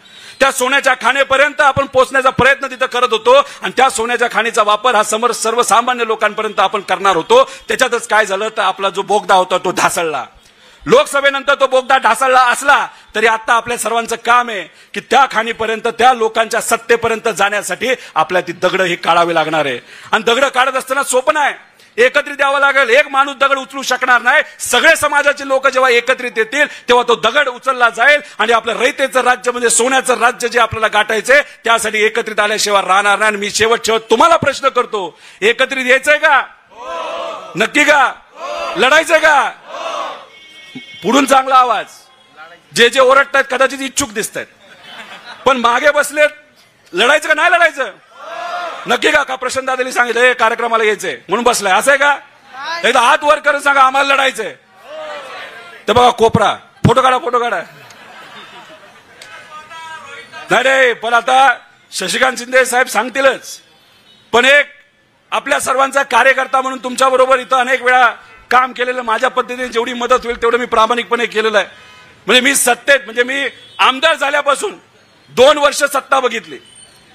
त्या सोन्याच्या खाणेपर्यंत आपण पोहोचण्याचा प्रयत्न तिथं करत होतो आणि त्या सोन्याच्या खाणीचा वापर हा सर्वसामान्य लोकांपर्यंत आपण करणार होतो. त्याच्यातच काय झालं तर आपला जो बोगदा होता तो ढासळला. लोकसभेनंतर तो बोगदा ढासळला असला तरी आता आपल्या सर्वांचं काम आहे की त्या खाणीपर्यंत, त्या लोकांच्या सत्तेपर्यंत जाण्यासाठी आपल्याला ती दगड ही काढावी लागणार आहे. आणि दगड काढत असताना सोपं नाही, एकत्रित यावं लागेल. एक माणूस दगड उचलू शकणार नाही. सगळे समाजाचे लोक जेव्हा एकत्रित येतील तेव्हा तो दगड उचलला जाईल आणि आपलं रयतेचं राज्य म्हणजे सोन्याचं राज्य जे आपल्याला गाठायचंय त्यासाठी एकत्रित आल्याशिवाय राहणार नाही. मी शेवट तुम्हाला प्रश्न करतो, एकत्रित यायचंय का? नक्की का? लढायचंय का? पुढून चांगला आवाज. जे जे ओरडतायत कदाचित इच्छुक दिसतायत, पण मागे बसलेत, लढायचं का नाही लढायचं? नक्की का? प्रशांत दादांनी सांगितलं हे कार्यक्रमाला यायचंय म्हणून बसलाय, असं आहे का? एकदा हात वर करून सांगा आम्हाला लढायचंय. तर बघा कोपरा, फोटो काढा, फोटो काढा. नाही रे, पण आता शशिकांत शिंदे साहेब सांगतीलच, पण एक आपल्या सर्वांचा कार्यकर्ता म्हणून तुमच्या बरोबर इथं अनेक वेळा काम केलेलं, माझ्या पद्धतीने जेवढी मदत होईल तेवढं मी प्रामाणिकपणे केलेलं आहे. म्हणजे मी सत्तेत, म्हणजे मी आमदार झाल्यापासून 2 वर्ष सत्ता बघितली,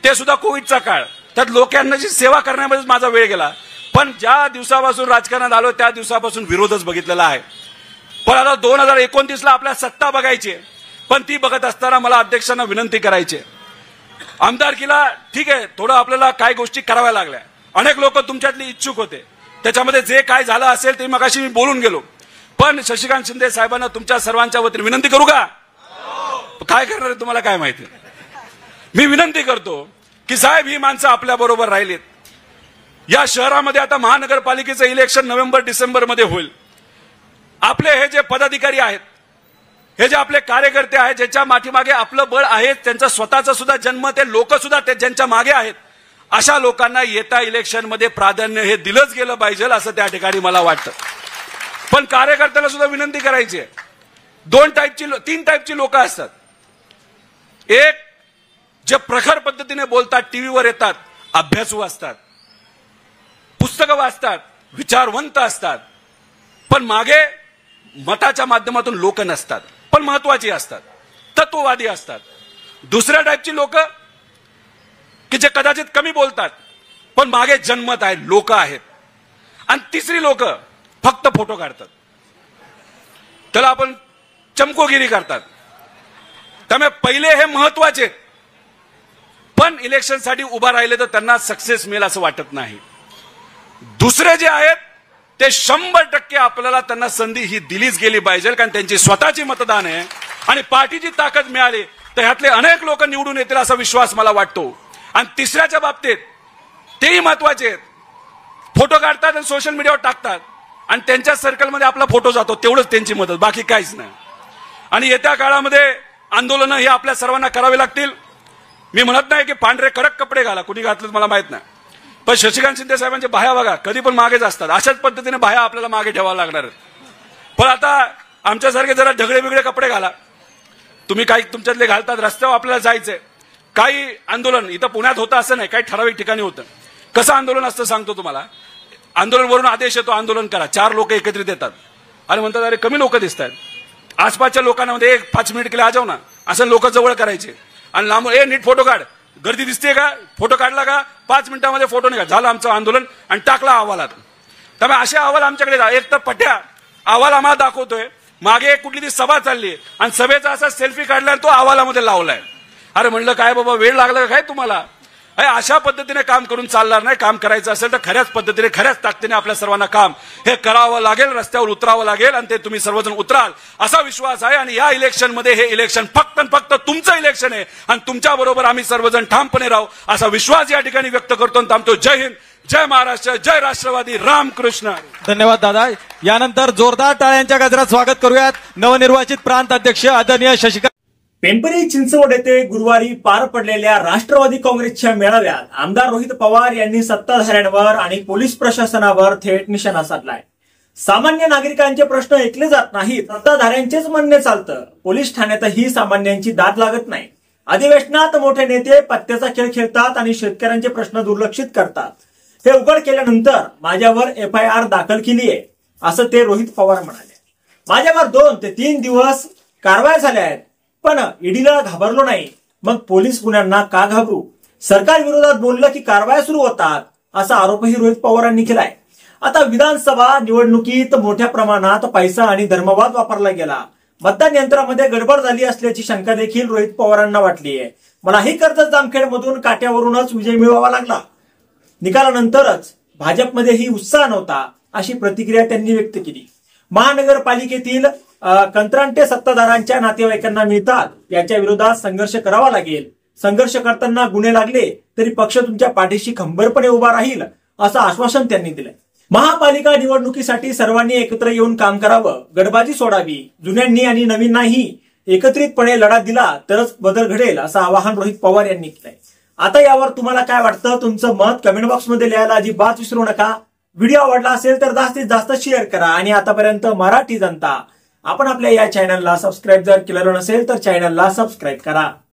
ते सुद्धा कोविडचा काळ. त्यात लोकांची सेवा करण्यामध्येच माझा वेळ गेला. पण ज्या दिवसापासून राजकारणात आलो त्या दिवसापासून विरोधच बघितलेला आहे. पण आता 2029ला आपल्या सत्ता बघायची, पण ती बघत असताना मला अध्यक्षांना विनंती करायची, आमदारकीला ठीक आहे थोडं आपल्याला काही गोष्टी कराव्या लागल्या, अनेक लोक तुमच्यातली इच्छुक होते, त्याच्यामध्ये जे काय झालं असेल ते मगाशी मी बोलून गेलो. पण शशिकांत शिंदे साहेबांना तुमच्या सर्वांच्या वतीने विनंती करू का? काय करणार आहे तुम्हाला काय माहिती. मी विनंती करतो की साहेब ही माणसं आपल्या बरोबर राहिलीत. या शहरामध्ये आता महानगरपालिकेचं इलेक्शन नोव्हेंबर-डिसेंबर मध्ये होईल. आपले हे जे पदाधिकारी आहेत, हे जे आपले कार्यकर्ते आहेत, ज्यांच्या पाठीमागे आपलं बळ आहे, त्यांचा स्वतःचा सुद्धा जन्म, ते लोक सुद्धा ते ज्यांच्या मागे आहेत, अशा लोकांना येत्या इलेक्शन मध्ये प्राधान्य हे दिलंच गेलं पाहिजे असं त्या ठिकाणी मला वाटतं. पण कार्यकर्त्याला सुद्धा विनंती करायची आहे, 3 टाईपची लोक असतात. एक जे प्रखर पद्धतीने बोलतात, टीव्हीवर येतात, अभ्यासू असतात, पुस्तकं वाचतात, विचारवंत असतात, पण मागे मताच्या माध्यमातून लोक नसतात, पण महत्वाची असतात, तत्ववादी असतात. दुसऱ्या टाईपची लोक की जे कदाचित कमी बोलतात पण मागे जन्मत आहेत, लोक आहेत. आणि तिसरी लोक फक्त फोटो काढतात, त्याला आपण चमकोगिरी करतात. त्यामुळे पहिले हे महत्वाचे, पण इलेक्शनसाठी उभा राहिले तर त्यांना सक्सेस मिळेल असं वाटत नाही. दुसरे जे आहेत ते 100% आपल्याला त्यांना संधी ही दिलीच गेली पाहिजे, कारण त्यांची स्वतःची मतदान आहे आणि पार्टीची ताकद मिळाली तर ह्यातले अनेक लोक निवडून येतील असा विश्वास मला वाटतो. आणि तिसऱ्याच्या बाबतीत तेही महत्वाचे आहेत. फोटो काढतात आणि सोशल मीडियावर टाकतात आणि त्यांच्या सर्कलमध्ये आपला फोटो जातो, तेवढंच त्यांची मदत, बाकी काहीच नाही. आणि येत्या काळामध्ये आंदोलनं हे आपल्या सर्वांना करावी लागतील. मी म्हणत नाही की पांढरे कडक कपडे घाला, कुणी घातलं मला माहित नाही, पण शशिकांत शिंदे साहेबांचे बाह्या बघा कधी पण मागेच असतात. अशाच पद्धतीने बाह्या आपल्याला मागे ठेवावं लागणार. पण आता आमच्यासारखे जरा ढगळे बिगडे कपडे घाला. तुम्ही काही तुमच्यातले घालतात, रस्त्यावर आपल्याला जायचंय. काही आंदोलन इथं पुण्यात होतं असं नाही, काही ठराविक ठिकाणी होतं. कसं आंदोलन असतं सांगतो तुम्हाला. आंदोलनवरून आदेश येतो आंदोलन करा, 4 लोक एकत्रित येतात आणि म्हणतात अरे कमी लोक दिसत आहेत, आसपासच्या लोकांना मध्ये 5 मिनिट केले आ जाऊ ना, असं लोक जवळ करायचे आणि लांबून नीट फोटो काढ, गर्दी दिसते का, फोटो काढला का, 5 मिनिटांमध्ये फोटो निघा, झालं आमचं आंदोलन आणि टाकला अहवालात. त्यामुळे असे अहवाल आमच्याकडे एक तर पट्या अहवाल आम्हाला दाखवतोय, मागे कुठली ती सभा चालली आणि सभेचा असा सेल्फी काढलाय तो अहवालामध्ये लावलाय. अरे म्हणलं काय बाबा वेळ लागला काय तुम्हाला. अशा पद्धतीने काम करून चालणार नाही. काम करायचं असेल तर खऱ्याच पद्धतीने खऱ्याच ताकदीने आपल्या सर्वांना काम हे करावं लागेल, रस्त्यावर उतरावं लागेल आणि ते तुम्ही सर्वजण उतराल असा विश्वास आहे. आणि या इलेक्शनमध्ये हे इलेक्शन फक्त फक्त तुमचं इलेक्शन आहे आणि तुमच्या बरोबर आम्ही सर्वजण ठामपणे राहू असा विश्वास या ठिकाणी व्यक्त करतो आणि थांबतो. जय हिंद, जय महाराष्ट्र, जय राष्ट्रवादी, रामकृष्ण. धन्यवाद दादा. यानंतर जोरदार टाळ्यांच्या गजरात स्वागत करूयात नवनिर्वाचित प्रांत अध्यक्ष आदरणीय शशिकांत. पिंपरी चिंचवड येथे गुरुवारी पार पडलेल्या राष्ट्रवादी काँग्रेसच्या मेळाव्यात आमदार रोहित पवार यांनी सत्ताधाऱ्यांवर आणि पोलीस प्रशासनावर थेट निशाणा साधलाय. सामान्य नागरिकांचे प्रश्न ऐकले जात नाहीत, सत्ताधाऱ्यांचेच म्हणणे चालतं. पोलीस ठाण्यातही सामान्यांची दाद लागत नाही. अधिवेशनात मोठे नेते पत्त्याचा खेळ खेळतात आणि शेतकऱ्यांचे प्रश्न दुर्लक्षित करतात. हे उघड केल्यानंतर माझ्यावर FIR दाखल केली आहे असं ते रोहित पवार म्हणाले. माझ्यावर 2 ते 3 दिवस कारवाया झाल्या आहेत, पण ईडीला घाबरलो नाही, मग पोलीस गुन्ह्यांना का घाबरू. सरकार विरोधात बोललं की कारवाया सुरू होतात असा आरोपही रोहित पवारांनी केलाय. आता विधानसभा निवडणुकीत मोठ्या प्रमाणात पैसा आणि धर्मवाद वापरला गेला. मतदान यंत्रामध्ये गडबड झाली असल्याची शंका देखील रोहित पवारांना वाटली आहे. मलाही कर्जत जामखेडमधून काट्यावरूनच विजय मिळवावा लागला. निकालानंतरच भाजपमध्येही उत्साह नव्हता अशी प्रतिक्रिया त्यांनी व्यक्त केली. महानगरपालिकेतील कंत्राटे सत्ताधाऱ्यांच्या नातेवाईकांना मिळतात, याच्या विरोधात संघर्ष करावा लागेल. संघर्ष करताना गुन्हे लागले तरी पक्ष तुमच्या पाठीशी खंबीरपणे उभा राहील असं आश्वासन त्यांनी दिलंय. महापालिका निवडणुकीसाठी सर्वांनी एकत्र येऊन काम करावं, गडबाजी सोडावी, जुन्यांनी आणि नवीनांनाही एकत्रितपणे लढा दिला तरच बदल घडेल असं आवाहन रोहित पवार यांनी केलंय. आता यावर तुम्हाला काय वाटतं, तुमचं मत कमेंट बॉक्समध्ये लिहायला अजिबात विसरू नका. व्हिडिओ आवडला असेल तर जास्तीत जास्त शेअर करा आणि आतापर्यंत मराठी जनता आपण आपल्या या चॅनलला सबस्क्राईब जर केलेलं नसेल तर चॅनलला सबस्क्राईब करा.